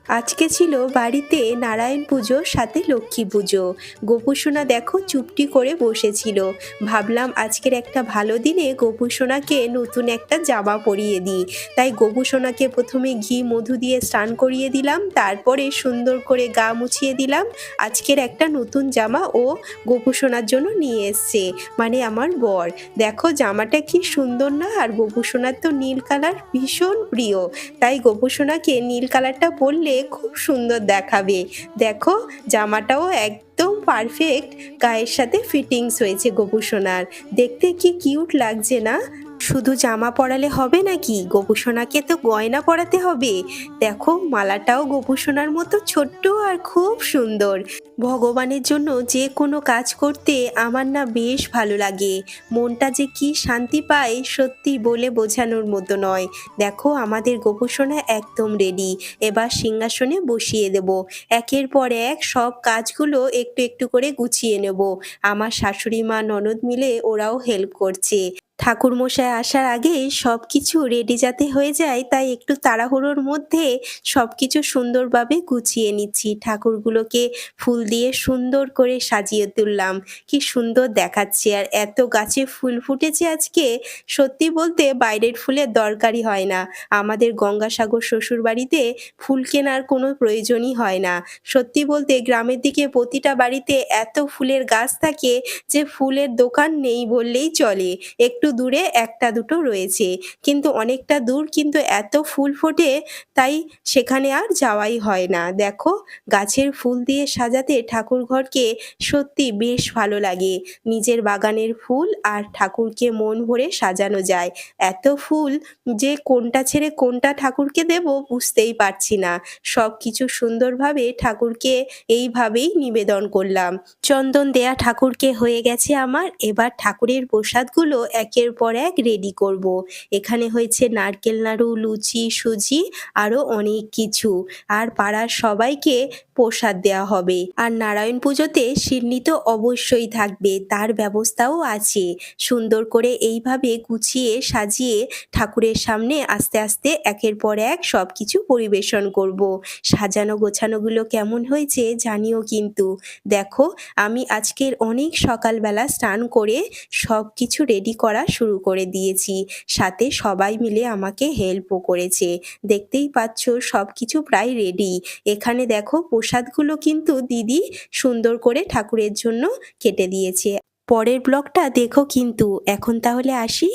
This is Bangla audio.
আজকে ছিল বাড়িতে নারায়ণ পুজো সাথে লক্ষ্মী পুজো। গোপুসোনা দেখো চুপটি করে বসেছিল। ভাবলাম আজকের একটা ভালো দিনে গোপুসোনাকে নতুন একটা জামা পরিয়ে দিই। তাই গোপুসোনাকে প্রথমে ঘি মধু দিয়ে স্নান করিয়ে দিলাম, তারপরে সুন্দর করে গা মুছিয়ে দিলাম। আজকের একটা নতুন জামা ও গোপুসোনার জন্য নিয়ে এসছে, মানে আমার বর। দেখো জামাটা কি সুন্দর না? আর গোপুসোনার তো নীল কালার ভীষণ প্রিয়, তাই গোপুসোনাকে নীল কালারটা পরলে খুব সুন্দর দেখাবে। দেখো জামাটাও একদম পারফেক্ট গায়ের সাথে ফিটিংস হয়েছে গোপুসোনার। দেখতে কি কিউট লাগছে না? শুধু জামা পরালে হবে নাকি, গোপুসোনাকে তো গয়না পরাতে হবে। দেখো মালাটাও গোপুসোনার মতো ছোট্ট আর খুব সুন্দর। ভগবানের জন্য যে কোনো কাজ করতে আমার না বেশ ভালো লাগে। মনটা যে কি শান্তি পায় সত্যি বলে বোঝানোর মতো নয়। দেখো আমাদের গোপুসোনা একদম রেডি। এবার সিংহাসনে বসিয়ে দেব। একের পর এক সব কাজগুলো একটু একটু করে গুছিয়ে নেব। আমার শাশুড়ি মা ননদ মিলে ওরাও হেল্প করছে। ঠাকুরমশাই আসার আগে সব কিছু রেডি যাতে হয়ে যায়, তাই একটু তাড়াহুড়োর মধ্যে সব কিছু সুন্দরভাবে গুছিয়ে নিচ্ছি। ঠাকুরগুলোকে ফুল দিয়ে সুন্দর করে সাজিয়ে তুললাম। কি সুন্দর দেখাচ্ছে, আর এত গাছে ফুল ফুটেছে আজকে। সত্যি বলতে বাইরের ফুলের দরকারই হয় না। আমাদের গঙ্গাসাগর শ্বশুর বাড়িতে ফুল কেনার কোনো প্রয়োজনই হয় না। সত্যি বলতে গ্রামের দিকে প্রতিটা বাড়িতে এত ফুলের গাছ থাকে যে ফুলের দোকান নেই বললেই চলে। একটু দূরে একটা দুটো রয়েছে, কিন্তু অনেকটা দূর, কিন্তু এত ফুল ফোটে তাই সেখানে আর যাওয়াই হয় না। দেখো গাছের ফুল দিয়ে সাজাতে ঠাকুর ঘরকে সত্যি বেশ ভালো লাগে। নিজের বাগানের ফুল আর ঠাকুরকে মন ভরে সাজানো যায়। এত ফুল যে কোনটা ছেড়ে কোনটা ঠাকুরকে দেব বুঝতেই পারছি না। সব কিছু সুন্দরভাবে ঠাকুরকে এইভাবেই নিবেদন করলাম। চন্দন দেয়া ঠাকুরকে হয়ে গেছে আমার। এবার ঠাকুরের প্রসাদগুলো একের পর এক রেডি করব। এখানে হয়েছে নারকেল নাড়ু, লুচি, সুজি, আরও অনেক কিছু। আর পাড়ার সবাইকে প্রসাদ দেওয়া হবে। আর নারায়ণ পুজোতে সিন্নি তো অবশ্যই থাকবে, তার ব্যবস্থাও আছে। সুন্দর করে এইভাবে গুছিয়ে সাজিয়ে ঠাকুরের সামনে আস্তে আস্তে একের পর এক সব কিছু পরিবেশন করব। সাজানো গোছানোগুলো কেমন হয়েছে জানিও কিন্তু। দেখো আমি আজকের অনেক সকালবেলা স্নান করে সব কিছু রেডি করা শুরু করে দিয়েছি। সাথে সবাই মিলে আমাকে হেল্পও করেছে। দেখতেই পাচ্ছ সব কিছু প্রায় রেডি। এখানে দেখো প্রসাদগুলো কিন্তু দিদি সুন্দর করে ঠাকুরের জন্য কেটে দিয়েছে। পরের ব্লগটা দেখো কিন্তু। এখন তাহলে আসি।